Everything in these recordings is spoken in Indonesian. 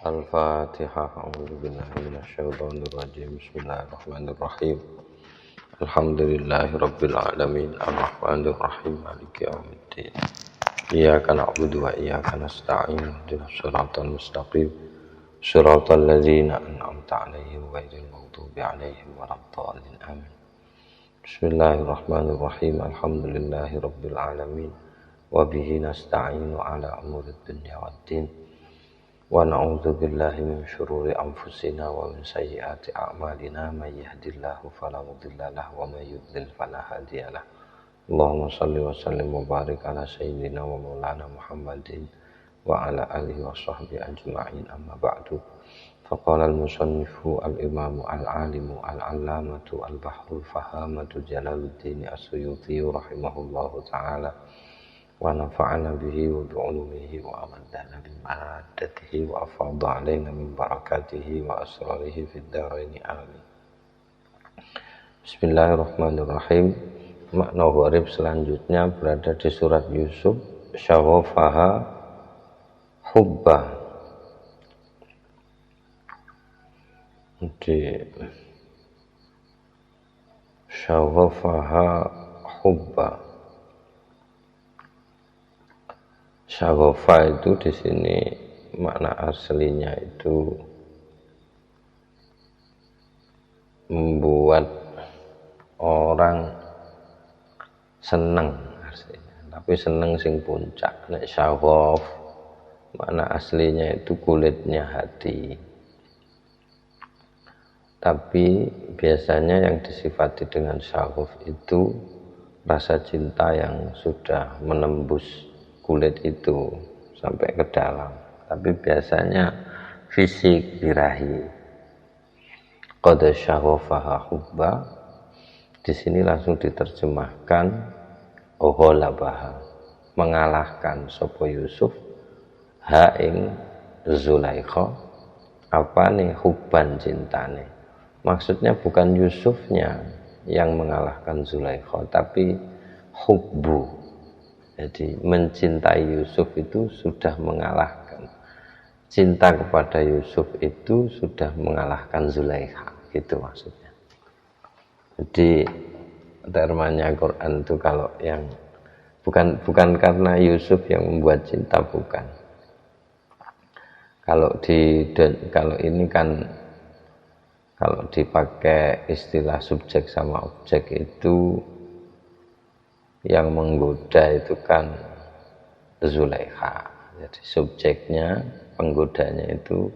Al-Fatihah. A'udzubillahi minasyaitonir rajim. Bismillahirrahmanirrahim. Alhamdulillahi rabbil alamin. Arrahmanir rahim. Maliki yaumiddin. Iyyaka na'budu wa iyyaka nasta'in. Ihdinas siratal mustaqim. Shiratal ladzina an'amta 'alaihim ghairil maghdubi 'alaihim waladdallin. Amin. Bismillahirrahmanirrahim. Alhamdulillahi rabbil alamin. Wa bihi nasta'inu 'ala umurid dunya waddin. Wa na'udzu billahi min syururi anfusina wa min sayyiati a'malina may yahdihillahu fala mudilla lahu wa may yudlil fala hadiyalah. Allahumma shalli wa sallim wa barik ala sayyidina wa maulana Muhammadin wa ala alihi wa sahbihi ajma'in, amma ba'du. Faqala al-musannifu al-imamu al-alimu al-allamatu al-bahrul fahamatu Jalaluddin As-Suyuti rahimahullahu ta'ala wa nafa'ana bihi wa bi'ulumihi wa amadana bimadatihi wa afadha alaina min barakatihi wa asrarihi fid dharaini amin. Bismillahirrahmanirrahim. Makna gharib selanjutnya berada di surat Yusuf. Syaghafaha hubba. Di syaghafaha hubba. Syaghafa itu di sini makna aslinya itu membuat orang seneng aslinya, tapi seneng sing puncak. Nek syaghaf makna aslinya itu kulitnya hati, tapi biasanya yang disifati dengan syaghaf itu rasa cinta yang sudah menembus kulit itu sampai ke dalam, tapi biasanya fisik birahi. Qad syaghafaha hubba, di sini langsung diterjemahkan ghalabaha, mengalahkan sapa Yusuf ha ing Zulaikha, apa nih hubban cintane. Maksudnya bukan Yusufnya yang mengalahkan Zulaikha, tapi hubbu. Jadi mencintai Yusuf itu sudah mengalahkan, cinta kepada Yusuf itu sudah mengalahkan Zulaikha, gitu maksudnya. Jadi termanya Quran itu kalau yang bukan karena Yusuf yang membuat cinta, bukan. Kalau ini kan kalau dipakai istilah subjek sama objek itu, yang menggoda itu kan Zulaikha. Jadi subjeknya, penggodanya itu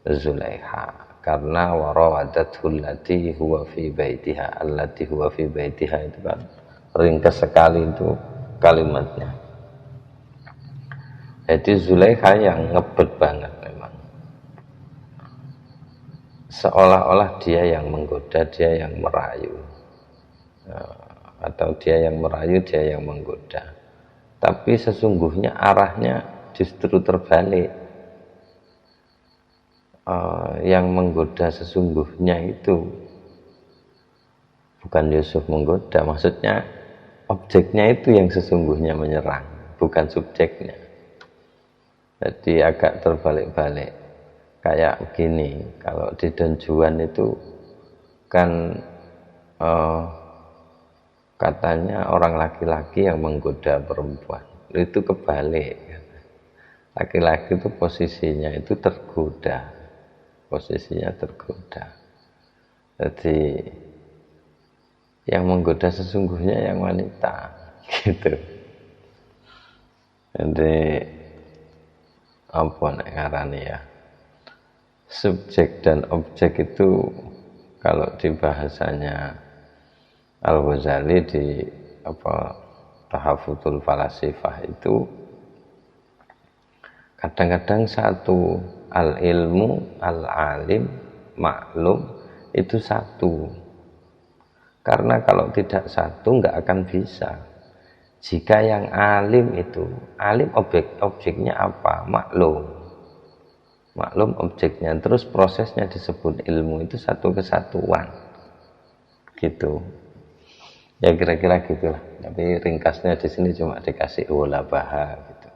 Zulaikha. Karena warawadathu allati huwa fi baitiha. Allati huwa fi baitiha itu kan ringkas sekali itu kalimatnya. Jadi Zulaikha yang ngebet banget memang. Seolah-olah dia yang menggoda, dia yang merayu. Atau dia yang merayu, dia yang menggoda. Tapi sesungguhnya arahnya justru terbalik. Yang menggoda sesungguhnya itu bukan Yusuf menggoda, maksudnya objeknya itu yang sesungguhnya menyerang, bukan subjeknya. Jadi agak terbalik-balik. Kayak begini, kalau di Don Juan itu kan katanya orang laki-laki yang menggoda perempuan, itu kebalik. Laki-laki itu posisinya itu tergoda, posisinya tergoda. Jadi yang menggoda sesungguhnya yang wanita, gitu. Jadi apa nek ngarani ya, subjek dan objek itu kalau di bahasanya Al-Ghazali di Tahaffudzul Falasifah itu kadang-kadang satu, al-ilmu, al-alim, maklum itu satu. Karena kalau tidak satu nggak akan bisa. Jika yang alim itu, alim objeknya apa? Maklum. Maklum objeknya, terus prosesnya disebut ilmu, itu satu kesatuan. Gitu. Ya kira-kira gitulah. Tapi ringkasnya di sini cuma dikasih ghalabaha gitu.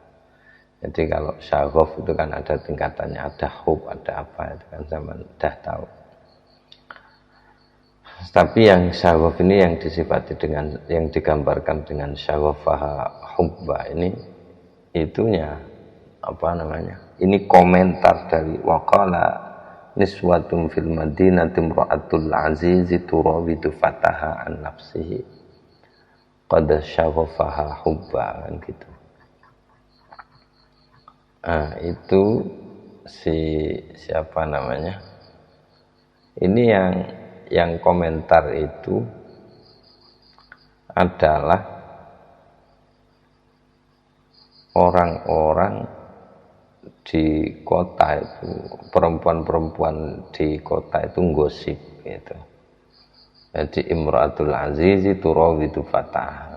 Jadi kalau syaghof itu kan ada tingkatannya, ada hub, ada apa, itu kan zaman dah tahu. Tapi yang syaghof ini yang disifati dengan, yang digambarkan dengan syaghofaha hubba ini, itunya apa namanya? Ini komentar dari waqala niswatum fil madinati imra'atul azizi turawidu fataha an nafsihi qad syaghofaha hubba, kan gitu. Itu siapa namanya? Ini yang komentar itu adalah orang-orang di kota itu, perempuan-perempuan di kota itu gosip gitu. Jadi imra'atul azizi turawidu fataha.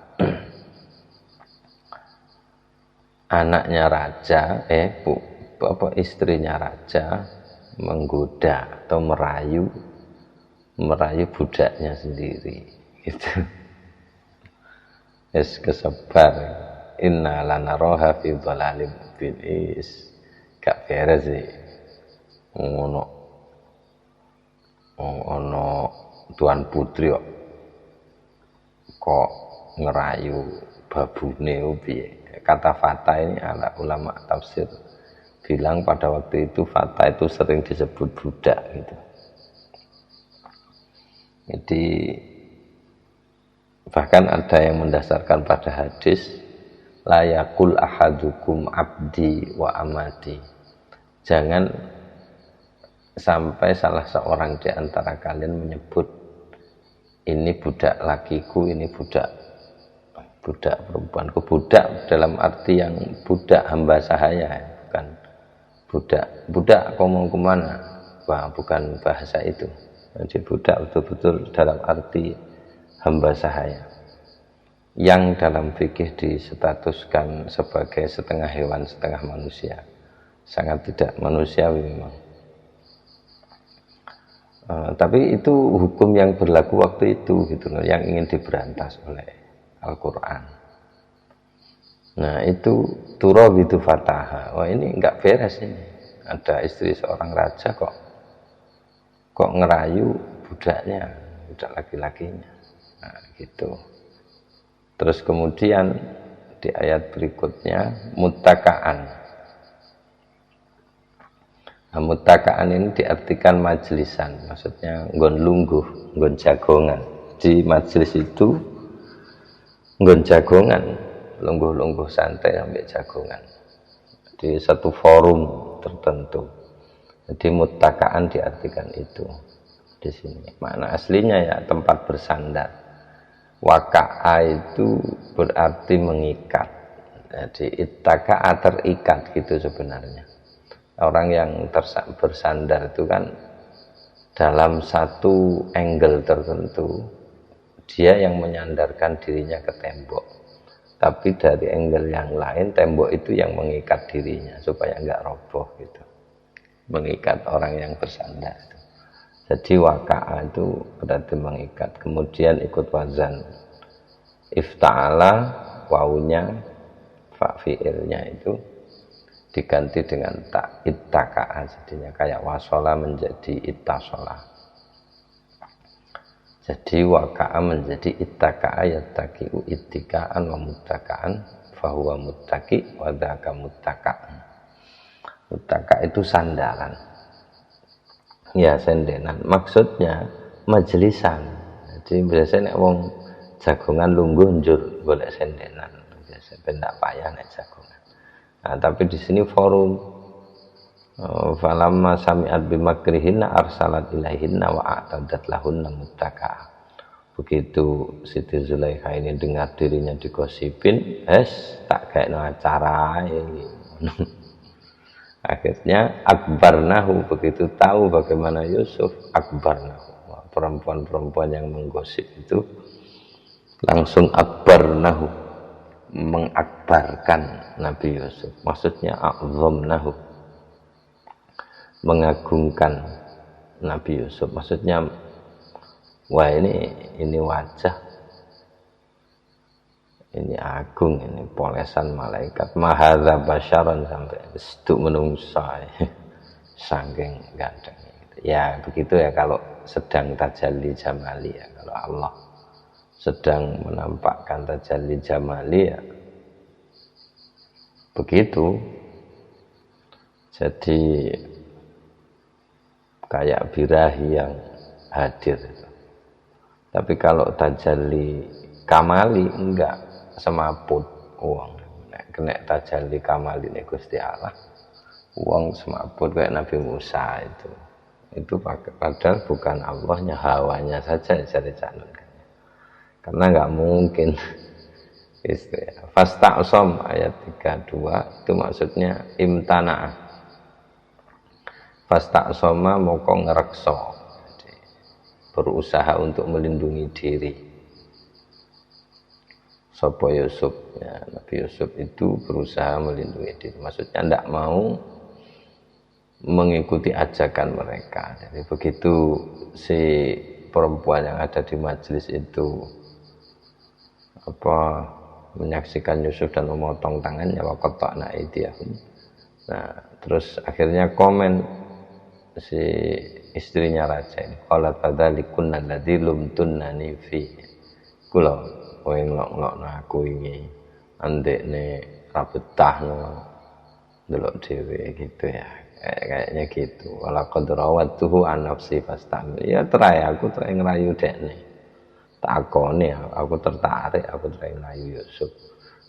Anaknya raja, istrinya raja menggoda atau merayu budaknya sendiri gitu. Kesebar inna lanaraha fi dhalalim mubin, gak beres sih ono tuan putri kok ngerayu babune piye. Kata fata ini ala ulama tafsir bilang pada waktu itu fata itu sering disebut budak gitu. Jadi bahkan ada yang mendasarkan pada hadis la yaqul ahadukum abdi wa amati. Jangan sampai salah seorang di antara kalian menyebut ini budak lakiku, ini budak perempuanku. Budak dalam arti yang budak hamba sahaya, bukan budak kau mau kemana, bukan bahasa itu. Jadi budak betul-betul dalam arti hamba sahaya, yang dalam fikih disetatuskan sebagai setengah hewan setengah manusia, sangat tidak manusiawi memang. Tapi itu hukum yang berlaku waktu itu gitu loh, yang ingin diberantas oleh Al-Quran. Nah itu turawidu fataha. Wah ini enggak beres ini. Ada istri seorang raja kok ngerayu budaknya, budak laki-lakinya. Nah gitu. Terus kemudian di ayat berikutnya muttakaan. Nah, muttakaan ini diartikan majlisan, maksudnya nggon lungguh, nggon jagongan. Di majlis itu nggon jagongan, lungguh-lungguh santai sampai jagongan di satu forum tertentu. Jadi muttakaan diartikan itu di sini. Makna aslinya ya tempat bersandar. Waka'a itu berarti mengikat. Jadi ittaka'a terikat gitu sebenarnya. Orang yang bersandar itu kan dalam satu angle tertentu, dia yang menyandarkan dirinya ke tembok. Tapi dari angle yang lain, tembok itu yang mengikat dirinya supaya enggak roboh gitu. Mengikat orang yang bersandar itu. Jadi waka'a itu berarti mengikat. Kemudian ikut wazan ifta'ala, wawunya fa'fi'ilnya itu diganti dengan tak, ittaka'a jadinya kayak wasola menjadi ittasola. Jadi waka'a menjadi ittaka'a yattaki'u ittika'an wa muttaka'an fahuwa muttaki wa dhaka muttaka'an. Muttaka' itu sandaran, ya sendenan, maksudnya majelisan. Jadi biasanya wong jagongan lungguh njur golek sendenan, biasa pendak payah nek jagongan. Nah, tapi di sini forum. Falamma sami'at bimakrihinna arsalat ilaihinna wa a'tadat lahunna muttaka. Begitu Siti Zulaikha ini dengar dirinya digosipin, tak kayak acara ini. Akhirnya akbarnahu, begitu tahu bagaimana Yusuf, akbarnahu. Perempuan-perempuan yang menggosip itu langsung akbarnahu, mengakbarkan Nabi Yusuf. Maksudnya a'zamnahu, mengagungkan Nabi Yusuf. Maksudnya wah ini wajah ini agung, ini polesan malaikat. Mahadza basyaran, sampai seduk menungsa saking ganteng. Ya begitu ya kalau sedang tajalli jamali ya, kalau Allah sedang menampakkan tajalli jamali ya begitu. Jadi kayak birahi yang hadir. Tapi kalau tajalli kamali enggak, semaput uang. Kena tajalli kamali ini Gusti Allah, uang semaput kayak Nabi Musa itu padahal bukan Allahnya, hawanya saja jadi calonkan. Karena nggak mungkin. Fasta'som ayat 32 itu maksudnya imtana'ah. Fasta'soma moko ngerekso, berusaha untuk melindungi diri. Sopo Yusuf ya, Nabi Yusuf itu berusaha melindungi diri, maksudnya tidak mau mengikuti ajakan mereka. Jadi begitu si perempuan yang ada di majelis itu menyaksikan Yusuf dan memotong tangannya, waqatta'na aydiyahum. Nah, terus akhirnya komen si istrinya raja ini, qalat fadzalikunna alladzi lumtunnani fi. Kula kowe nglok-nglokno aku iki andekne ra betahno ndelok dhewe gitu ya. Kayaknya gitu. Wala qad rawatuhu an nafsi fastamil. Ya terae aku terae ngerayu dekne. Takone aku tertarik, aku terae ngerayu Yusuf.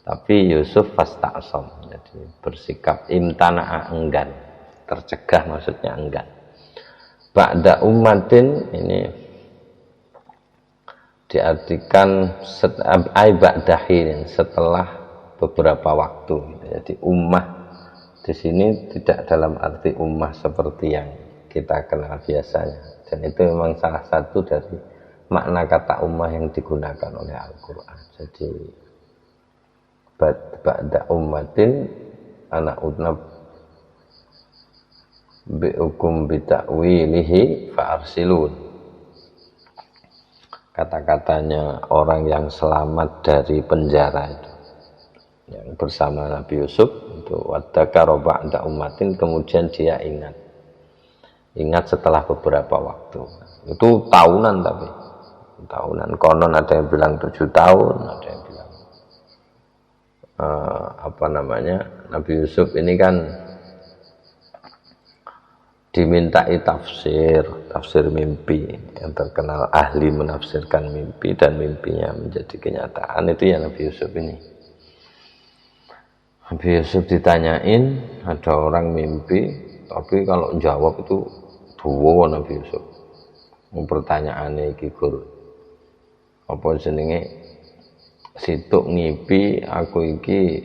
Tapi Yusuf fasta'sam, jadi bersikap imtana'a, enggan, tercegah maksudnya enggan. Ba'da ummatin ini diartikan ai ba'dahin, setelah beberapa waktu. Jadi ummah di sini tidak dalam arti ummah seperti yang kita kenal biasanya, dan itu memang salah satu dari makna kata ummah yang digunakan oleh Al-Quran. Jadi ba'da ummatin anak udnab bi'ukum bita'wilihi fa'arsilun. Kata-katanya orang yang selamat dari penjara itu, yang bersama Nabi Yusuf itu, waddzakara ba'da ummatin, kemudian dia ingat setelah beberapa waktu. Itu tahunan, tapi tahunan, konon ada yang bilang 7 tahun, ada yang bilang Nabi Yusuf ini kan dimintai tafsir mimpi, yang terkenal ahli menafsirkan mimpi dan mimpinya menjadi kenyataan, itu ya Nabi Yusuf ini. Nabi Yusuf ditanyain, ada orang mimpi, tapi kalau jawab itu duwo Nabi Yusuf. Pertanyaannya iki Gur, apa jenenge, situk ngipi aku iki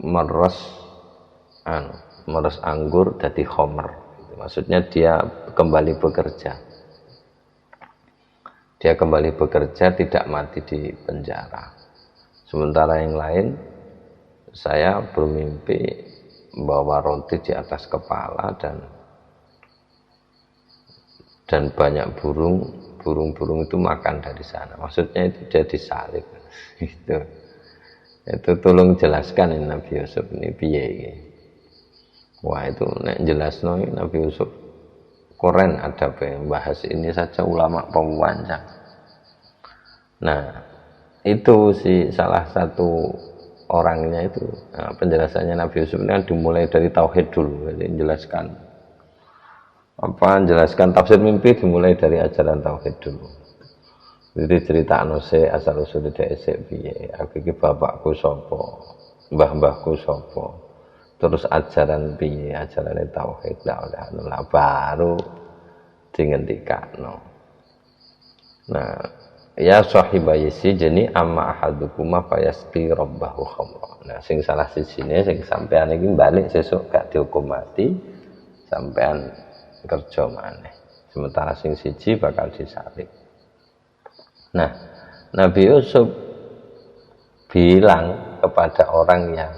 meres anggur dadi khomer. Maksudnya dia kembali bekerja. Dia kembali bekerja, tidak mati di penjara. Sementara yang lain, saya bermimpi bawa roti di atas kepala dan banyak burung itu makan dari sana. Maksudnya itu dia disalib. Itu tolong jelaskan ini Nabi Yusuf ini piye iki. Wah, itu nek jelasno Nabi Yusuf keren, ada bahas ini saja ulama pemanjang. Nah, itu salah satu orangnya itu, penjelasannya Nabi Yusuf ini kan dimulai dari tauhid dulu. Jadi jelaskan tafsir mimpi dimulai dari ajaran tauhid dulu. Jadi cerita se asal usul dhek piye, aku iki bapakku sapa, mbah-mbahku sapa. Terus ajaran piye, ajarane tauhid la ilaha illallah, baru dingendikano. Nah, ya sahibayisi jeni amma ahadukuma fayasqi rabbahu khamra. Nah, sing salah sijine sing sampean iki balik sesuk gak dihukum mati, sampean kerja maneh. Sementara sing siji bakal disalib. Nah, Nabi Yusuf bilang kepada orang yang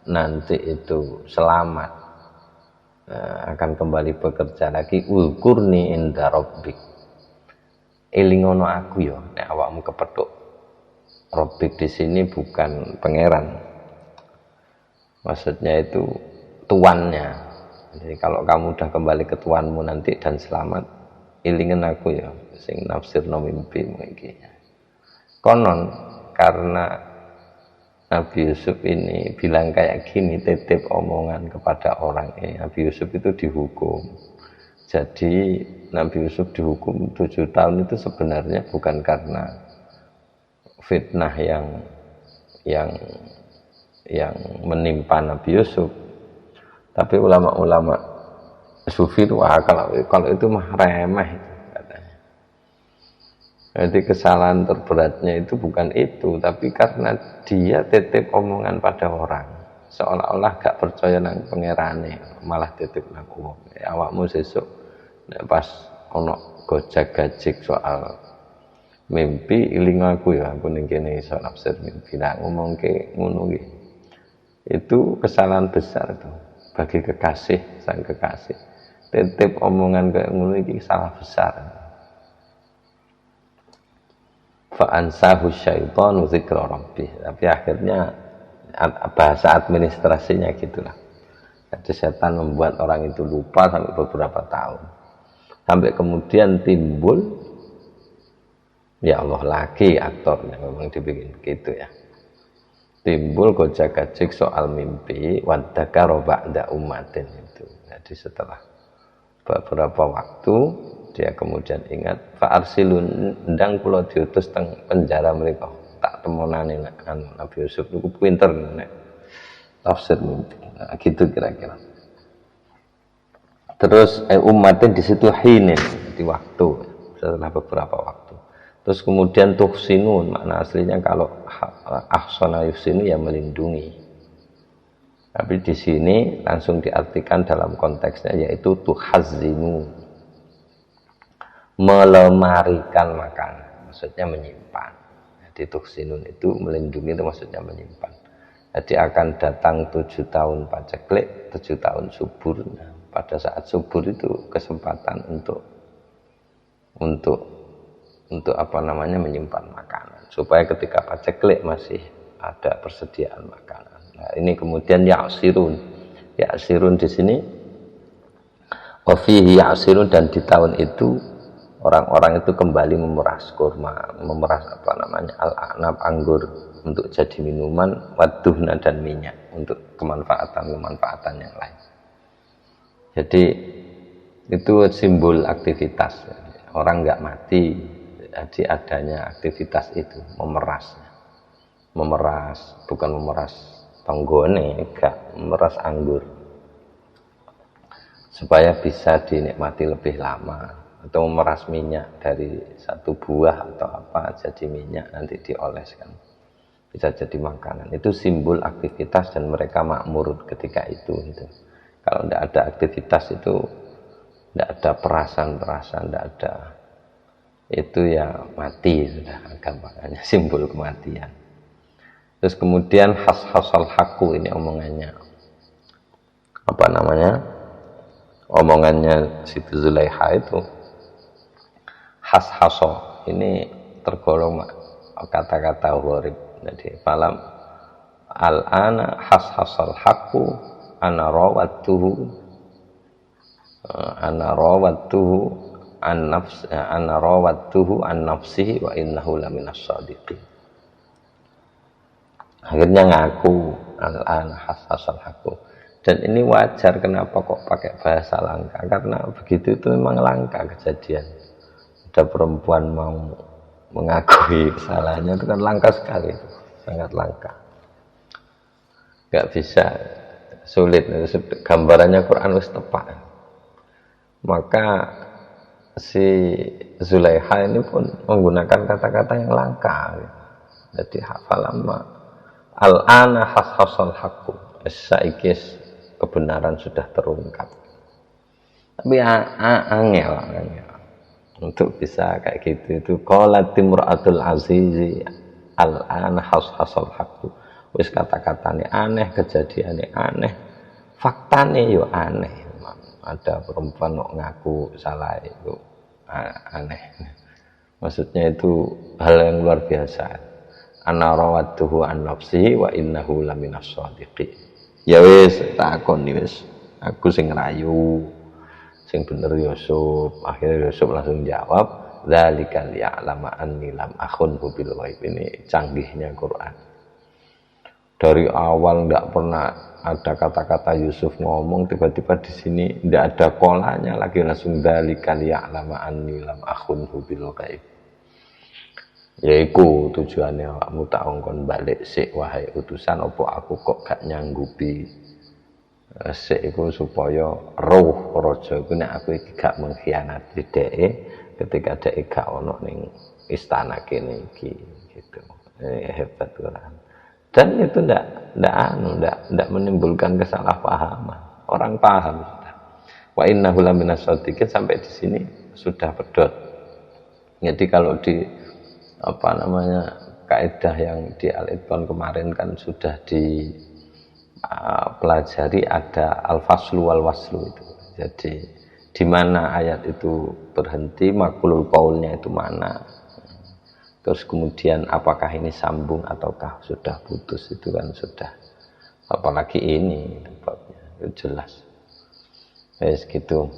nanti itu selamat, akan kembali bekerja lagi, ulkurni inda rabbik, elingono aku ya nek awakmu kepethuk Rabbik di sini bukan pangeran, maksudnya itu tuannya. Jadi kalau kamu udah kembali ke tuanmu nanti dan selamat, ilingen aku ya sing nafsirno mimpimu iki. Konon karena Nabi Yusuf ini bilang kayak gini, titip omongan kepada orang ini, Nabi Yusuf itu dihukum. Jadi Nabi Yusuf dihukum 7 tahun itu sebenarnya bukan karena fitnah yang menimpa Nabi Yusuf, tapi ulama-ulama sufi itu kalau itu mah remeh katanya. Jadi kesalahan terberatnya itu bukan itu, tapi karena dia titip omongan pada orang, seolah-olah gak percaya nang pangerane, malah titip nang wong. Awakmu sesuk nek pas ono gojag-gajig soal mimpi iling aku ya, aku ning kene iso nafsir mimpi. Nah ngomongke ngono iki. Itu kesalahan besar itu bagi kekasih, sang kekasih. Titip omongan kayak ngono iki salah besar. Fa ansahu syaitanu dzikra rabbih. Tapi akhirnya bahasa administrasinya gitulah. Jadi setan membuat orang itu lupa sampai beberapa tahun. Sampai kemudian timbul, ya Allah lagi aktornya memang dibikin begitu ya. Timbul gojak-gajik soal mimpi wadakaro ba'da umatin itu. Jadi setelah beberapa waktu dia kemudian ingat fa'arsilun ndang kula diutus teng penjara mereka. Tak temonane Nabi Yusuf itu pinter nek tafsir mimpi. Nah, gitu kira-kira. Terus umatin di situ hinin di waktu setelah beberapa waktu. Terus kemudian tuhsinun, makna aslinya kalau ahsana yuhsinu ya melindungi. Tapi di sini langsung diartikan dalam konteksnya yaitu tuhazzinu, melemarikan makanan, maksudnya menyimpan. Jadi tuhsinun itu melindungi, itu maksudnya menyimpan. Jadi akan datang 7 tahun paceklik, 7 tahun subur. Nah, pada saat subur itu kesempatan untuk apa namanya menyimpan makanan supaya ketika paceklik masih ada persediaan makanan. Nah, ini kemudian ya'sirun di sini fihi ya'sirun, dan di tahun itu orang-orang itu kembali memeras kurma, memeras apa namanya al-a'nab anggur untuk jadi minuman, waduhna dan minyak untuk kemanfaatan yang lain. Jadi itu simbol aktivitas, orang nggak mati. Jadi adanya aktivitas itu memeras, bukan memeras tonggone, enggak, memeras anggur supaya bisa dinikmati lebih lama, atau memeras minyak dari satu buah atau apa jadi minyak nanti dioleskan bisa jadi makanan. Itu simbol aktivitas dan mereka makmur ketika itu gitu. Kalau tidak ada aktivitas itu tidak ada perasan, tidak ada, itu ya mati sudah, gampangannya simbol kematian. Terus kemudian has-hasal haku, ini omongannya apa namanya, omongannya Siti Zulaiha itu has-haso, ini tergolong kata-kata gharib. Jadi falam al-ana has-hasal haku ana rawatuhu ana rawatuhu an nafsihi wa innahu laminas shadiqin. Akhirnya ngaku al-an hasasal haku. Dan ini wajar, kenapa kok pakai bahasa langka, karena begitu itu memang langka kejadian. Ada perempuan mau mengakui kesalahannya, itu kan langka sekali, sangat langka, nggak bisa, sulit. Gambarannya Quran wis tepat. Maka si Zulaiha ini pun menggunakan kata-kata yang langka. Jadi hafalama al-ana has-hasal haqqu, saikis kebenaran sudah terungkap. Tapi angel untuk bisa kayak gitu. Itu qalat imra'atul azizi al-ana has-hasal haqqu. Wis kata-katane aneh, kejadiannya aneh, faktane yo aneh. Ada perempuan mau ngaku salah itu aneh. Maksudnya itu hal yang luar biasa. ana rawadtuhu an nafsihi wa innahu laminas shadiqin. Ya wis takon wis, aku sing rayu, sing bener Yusuf. Akhirnya Yusuf langsung jawab, dzalika liya'lama anni lam akhunhu bil ghaib. Ini canggihnya Quran. Dari awal ndak pernah ada kata-kata Yusuf ngomong, tiba-tiba di sini ndak ada kolanya lagi, langsung dzalika liya'lama anni lam akhunhu bil ghaib. Yaiku tujuannya kamu tak ongkon balik sik wahai utusan, opo aku kok gak nyanggupi sik iku supaya roh raja iku nek aku iki gak mengkhianati dheke ketika dheke gak ono ning istana kene iki gitu. Hebat Quran. Dan itu ndak menimbulkan kesalahpahaman. Orang paham sudah. Wa innahu laminas shadiqin, sampai di sini sudah pedot. Jadi kalau di kaidah yang di Al-Itqan kemarin kan sudah dipelajari, ada al-faslu wal waslu itu. Jadi di mana ayat itu berhenti, makulul qaulnya itu mana, terus kemudian apakah ini sambung ataukah sudah putus, itu kan sudah, apalagi ini tempatnya itu jelas. Gitu.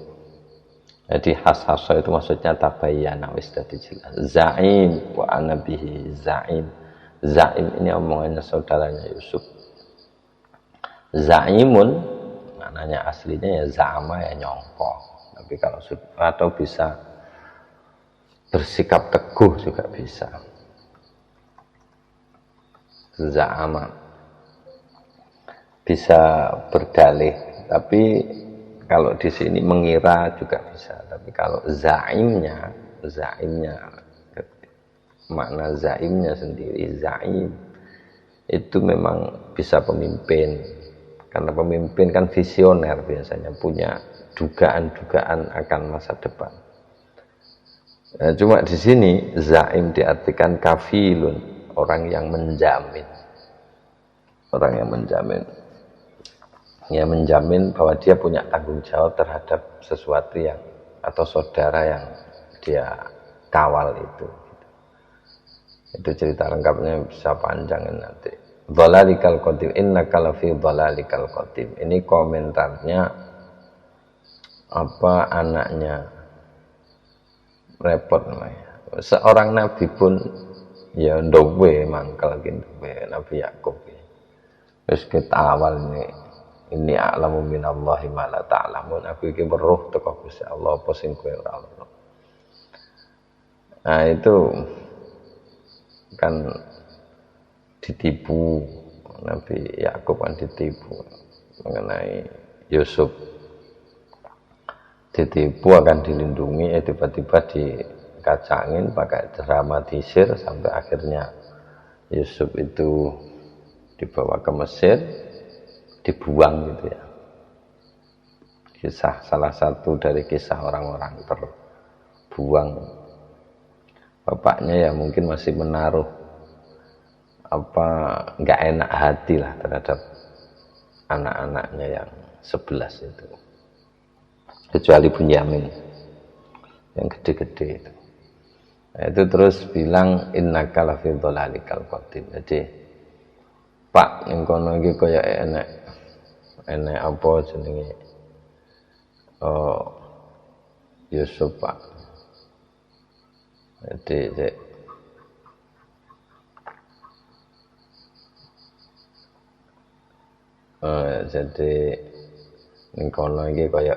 Jadi has-hasa itu maksudnya tabayyana, wis dadi jelas. Zaim wa anabihi zaim. Zaim ini omongannya saudaranya Yusuf. Zaimun maknanya aslinya ya zama, ya nyongko. Tapi kalau atau bisa bersikap teguh juga bisa. Zama bisa berdalih, tapi kalau di sini mengira juga bisa. Tapi kalau zaimnya makna zaimnya sendiri, zaim itu memang bisa pemimpin, karena pemimpin kan visioner, biasanya punya dugaan-dugaan akan masa depan. Nah, cuma di sini zaim diartikan kafilun, orang yang menjamin, ya menjamin bahwa dia punya tanggung jawab terhadap sesuatu yang atau saudara yang dia kawal itu. Itu cerita lengkapnya bisa panjang nanti. Dhalalikal qadim, innaka lafi dhalalikal qadim. Ini komentarnya anaknya, repot namanya. Seorang nabi pun ya ndowe mangkel gitu, Nabi Yakub. Wis awal ini a'lamu minallahi ma la ta'lamun. Aku iki weruh teko Gusti Allah apa sing kowe ora weruh. Nah, itu kan ditipu, Nabi Yakub kan ditipu mengenai Yusuf. Ditipu akan dilindungi, tiba-tiba dikacangin pakai dramatisir sampai akhirnya Yusuf itu dibawa ke Mesir, dibuang gitu ya. Salah satu dari kisah orang-orang terbuang. Bapaknya ya mungkin masih menaruh nggak enak hati lah terhadap anak-anaknya yang 11 itu, kecuali Bunyamin yang gede-gede itu. Nah, itu terus bilang innaka lafi dhalalikal qadim. Jadi Pak ning kono iki kaya enek apa jenenge Yusuf Pak. Jadi ning kono iki kaya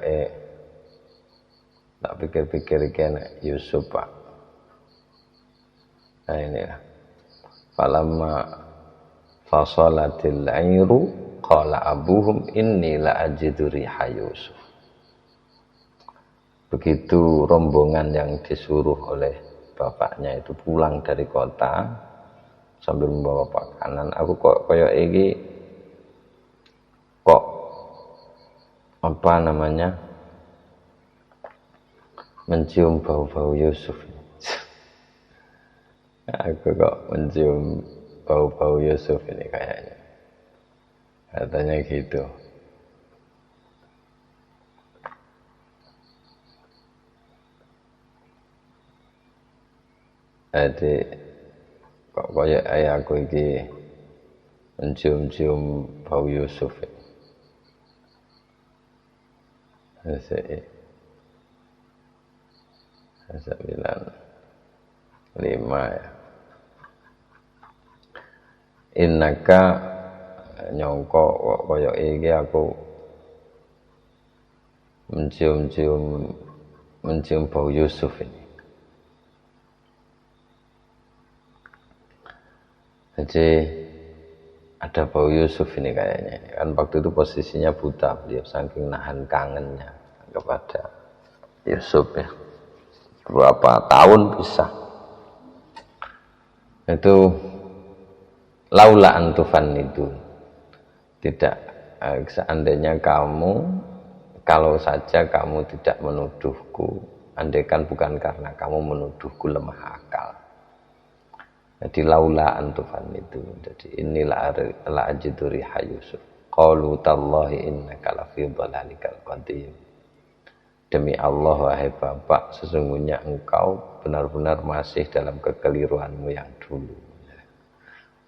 tak pikir-pikir iki enek Yusuf Pak. Nah ini lah. Falamma fasalatil airu qala abuhum inni la ajidu riha Yusuf. Begitu rombongan yang disuruh oleh bapaknya itu pulang dari kota sambil membawa makanan, aku kok kayak iki kok mencium bau-bau Yusuf. Aku kok mencium bau-bau Yusuf ini kayaknya. Katanya gitu. Jadi kok kaya aku iki mencium-cium bau Yusuf. Sembilan lima ya. Innaka nyongko kok kaya iki aku mencium bau Yusuf ini. Jadi ada bau Yusuf ini kayaknya. Kan waktu itu posisinya buta, beliau saking nahan kangennya kepada Yusuf ya. Berapa tahun bisa. Itu laula antufan itu. Tidak, seandainya kamu, kalau saja kamu tidak menuduhku, andaikan bukan karena kamu menuduhku lemah akal. Jadi laula antufan itu. Jadi inilah la ajidu riha Yusuf. Qalu tallahi innaka lafi dhalalikal qadim. Demi Allah wahai Bapak, sesungguhnya engkau benar-benar masih dalam kekeliruanmu yang dulu.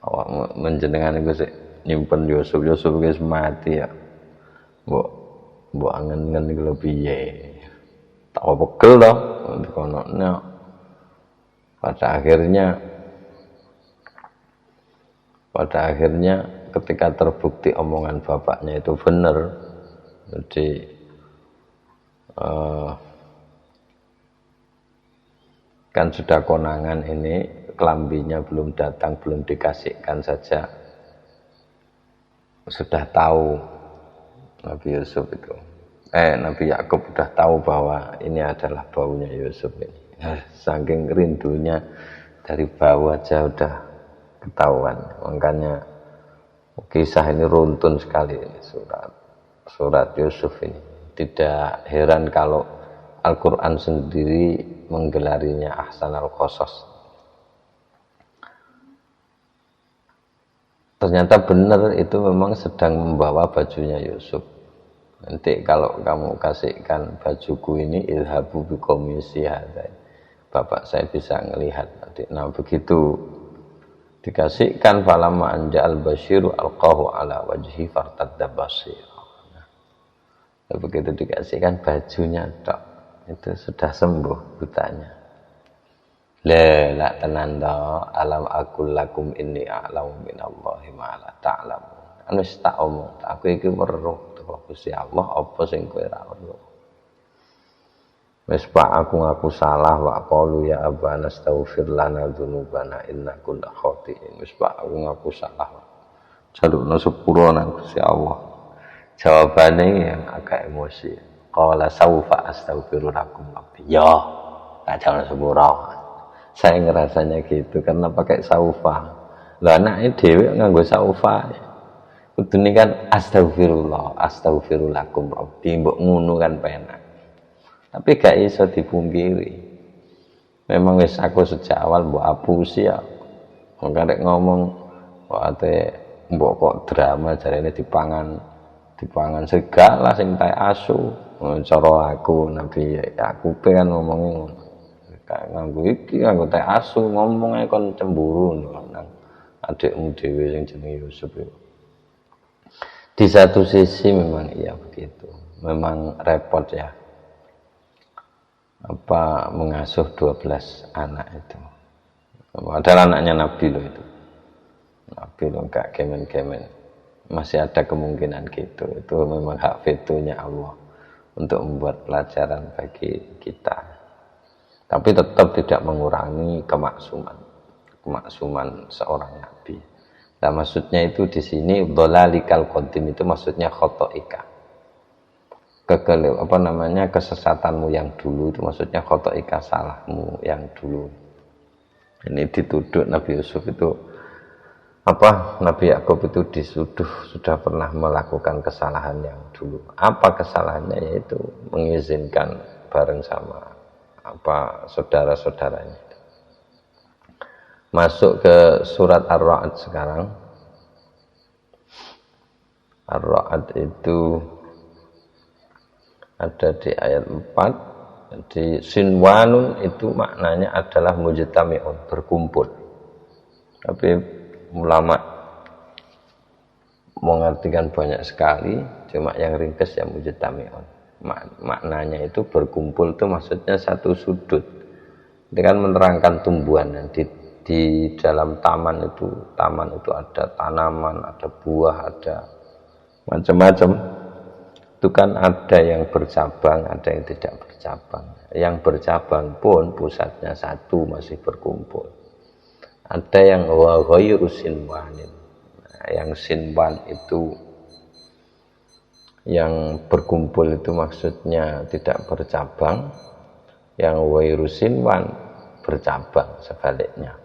Awak menjenengan iku sik nyimpen Yusuf wis mati ya. Mbok angen-angen iku lho piye. Tak pegel to kono. Pada akhirnya ketika terbukti omongan bapaknya itu benar, jadi kan sudah konangan ini, kelambinya belum datang, belum dikasihkan saja sudah tahu Nabi Yusuf itu. Nabi Yakub sudah tahu bahwa ini adalah baunya Yusuf ini. Saking rindunya dari bau aja udah ketahuan. Makanya kisah ini runtun sekali ini, surat Yusuf ini. Tidak heran kalau Al-Quran sendiri menggelarinya Ahsanul Qasas. Ternyata benar itu memang sedang membawa bajunya Yusuf. Nanti kalau kamu kasihkan bajuku ini, ilhabu biqomisi hadza. Bapak saya bisa melihat nanti. Nah begitu dikasihkan, falamma anja'al basyiru alqahu ala wajhi fartadda basir. Begitu dikasihkan bajunya tok, itu sudah sembuh butanya. La tenan to, alam aqul lakum inni a'lamu minallahi ma la ta'lamun. Anu tak omong, aku iki weruh teko Gusti Allah apa sing kowe ora weruh. Wis Pak, aku ngaku salah, wa qalu ya abana astaghfir lana dzunubana inna kunna khotiin. Wis Pak, aku ngaku salah. Jalukna sepuro nang Gusti Allah. Jawabannya yang agak emosi. Qala saufa astaghfiru lakum rabbi. Ya, tak jalan sepuro. Saya ngerasanya gitu karena pakai saufa. Lah anake dhewe nganggo saufa. Kudune kan astaghfirullakum rabbi, mbok ngono kan penak. Tapi gak iso dipungkiri. Memang wis aku sejak awal mbok apusi ya. Wong karek ngomong kok ate mbok kok drama jarene dipangan segala sing tae asu. Cara aku Nabi Yakub kan ngomongnya ngono. Nganggo iki nganggo tae asu ngomongnya kon cemburu nang adikmu dhewe sing jenenge Yusuf itu. Di satu sisi memang iya begitu. Memang repot ya. Apa mengasuh 12 anak itu. Padahal anaknya Nabi loh itu. Nabi loh gak kemen-kemen. Masih ada kemungkinan gitu. Itu memang hak vetonya Allah untuk membuat pelajaran bagi kita. Tapi tetap tidak mengurangi kemaksuman seorang nabi. Nah, maksudnya itu di sini dhalalikal qadim itu maksudnya khotoika. Kesesatanmu yang dulu itu maksudnya khotoika, salahmu yang dulu. Ini dituduh Nabi Yusuf itu Nabi Yakub itu sudah pernah melakukan kesalahan yang dulu. Apa kesalahannya? Yaitu mengizinkan bareng sama saudara-saudaranya. Masuk ke surat Ar-Ra'd sekarang. Ar-Ra'd itu ada di ayat 4. Jadi sinwanun itu maknanya adalah mujtami'un, berkumpul. Tapi ulama mengartikan banyak sekali, cuma yang ringkas ya mujtami'un. Maknanya itu berkumpul itu maksudnya satu sudut. Itu kan menerangkan tumbuhan di dalam taman itu ada tanaman, ada buah, ada macam-macam. Itu kan ada yang bercabang, ada yang tidak bercabang. Yang bercabang pun pusatnya satu, masih berkumpul. Ada yang wa ghairu sinwanin. Yang sinwan itu yang berkumpul itu maksudnya tidak bercabang. Yang ghairu sinwan bercabang sebaliknya.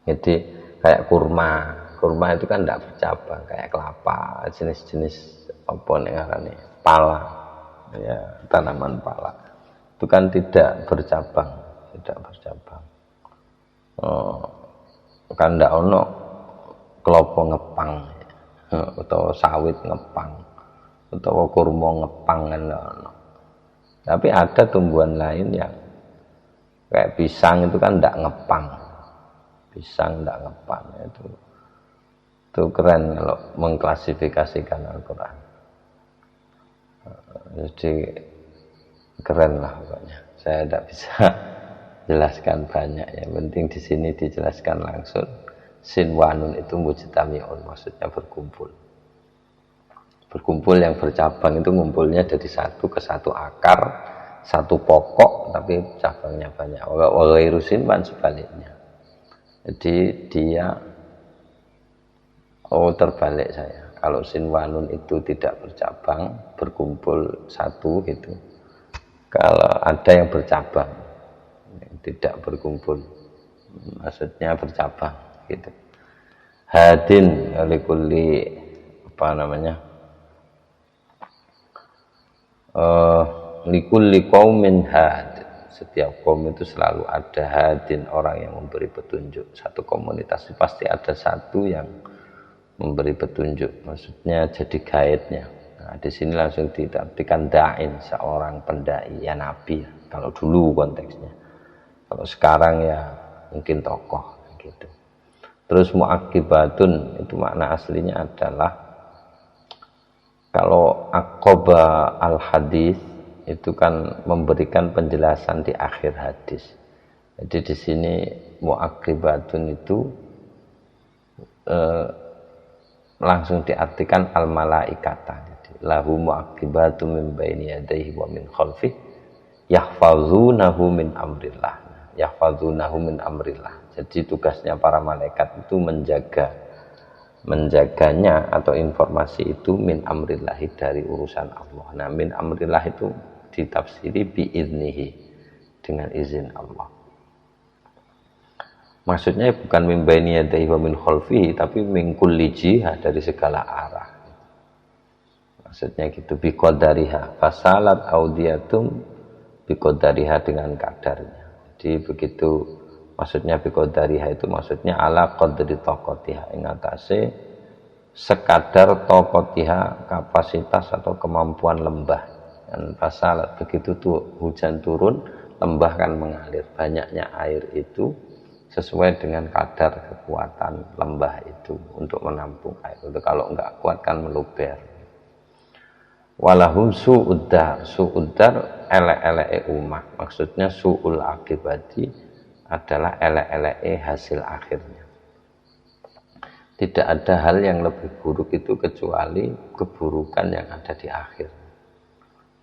Jadi kayak kurma itu kan tidak bercabang, kayak kelapa, jenis-jenis apa nih pala, ya tanaman pala itu kan tidak bercabang. Kan tidak ono kelopo ngepang atau sawit ngepang atau kurma ngepang kan ono. Tapi ada tumbuhan lain yang kayak pisang itu kan tidak ngepang, itu keren kalau mengklasifikasikan Al-Quran. Jadi keren lah pokoknya. Saya tidak bisa jelaskan banyak, yang penting di sini dijelaskan langsung. Sinwanun itu mujtami'un, maksudnya berkumpul. Berkumpul yang bercabang itu ngumpulnya dari satu ke satu akar, satu pokok, tapi cabangnya banyak. Wa ghairu sinwan sebaliknya. Jadi dia terbalik saya. Kalau sinwanun itu tidak bercabang, berkumpul satu gitu. Kalau ada yang bercabang, tidak berkumpul, maksudnya bercabang gitu. Hadin likulli apa namanya? Likulli qaumin had. Setiap kaum itu selalu ada hadin, orang yang memberi petunjuk. Satu komunitas pasti ada satu yang memberi petunjuk, maksudnya jadi guide-nya. Nah, di sini langsung diartikan da'in, seorang pendai, ya nabi kalau dulu konteksnya. Kalau sekarang ya mungkin tokoh gitu. Terus mu'aqibatun itu makna aslinya adalah kalau aqaba al-hadis itu kan memberikan penjelasan di akhir hadis. Jadi di sini mu'aqibatun itu langsung diartikan al-malaikata. Jadi lahu mu'aqibatun min baini yadayhi wa min khalfih yahfazunahu min amrillah. Yahfazunahu min amrillah. Jadi tugasnya para malaikat itu menjaganya atau informasi itu min amrillahi, dari urusan Allah. Nah, min amrillah itu ditafsiri biiznihi, dengan izin Allah. Maksudnya bukan min baini yadayhi wa min khalfihi, tapi min kulli jihah, dari segala arah. Maksudnya gitu, biqadariha fasalat audiyatum biqadariha, dengan kadarnya. Jadi begitu maksudnya biqadariha itu maksudnya ala qadri taqatiha, ing atase sekadar taqatiha, kapasitas atau kemampuan lembah. Dan fasalat, begitu tuh hujan turun, lembah kan mengalir, banyaknya air itu sesuai dengan kadar kekuatan lembah itu untuk menampung air. Itu kalau enggak kuat kan meluber. Walahum su'uddar, elek-eleke umat. Maksudnya su'ul akibati adalah elek-eleke hasil akhirnya. Tidak ada hal yang lebih buruk itu kecuali keburukan yang ada di akhir.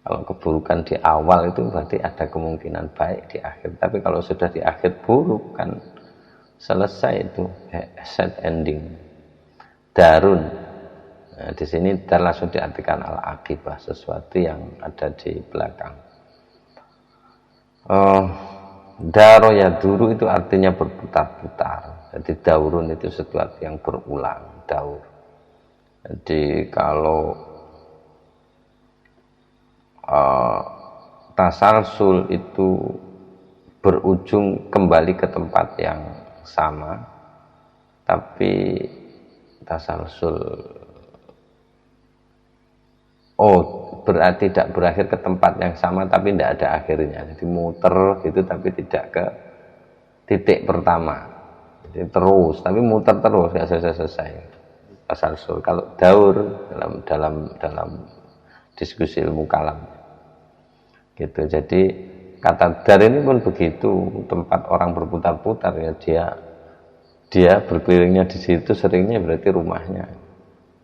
Kalau keburukan di awal itu berarti ada kemungkinan baik di akhir. Tapi kalau sudah di akhir buruk kan selesai itu, sad ending. Darun. Nah, di sini langsung diartikan al-aqibah, sesuatu yang ada di belakang. Daro ya duru itu artinya berputar-putar. Jadi daurun itu sesuatu yang berulang, daur. Jadi kalau tasalsul itu berujung kembali ke tempat yang sama, tapi tasalsul berarti tidak berakhir ke tempat yang sama tapi tidak ada akhirnya. Jadi muter gitu tapi tidak ke titik pertama. terus, tapi muter terus nggak selesai-selesai. Asal usul. Kalau daur dalam diskusi ilmu kalam, gitu. Jadi kata dar ini pun begitu, tempat orang berputar-putar ya, dia berkelilingnya di situ seringnya berarti rumahnya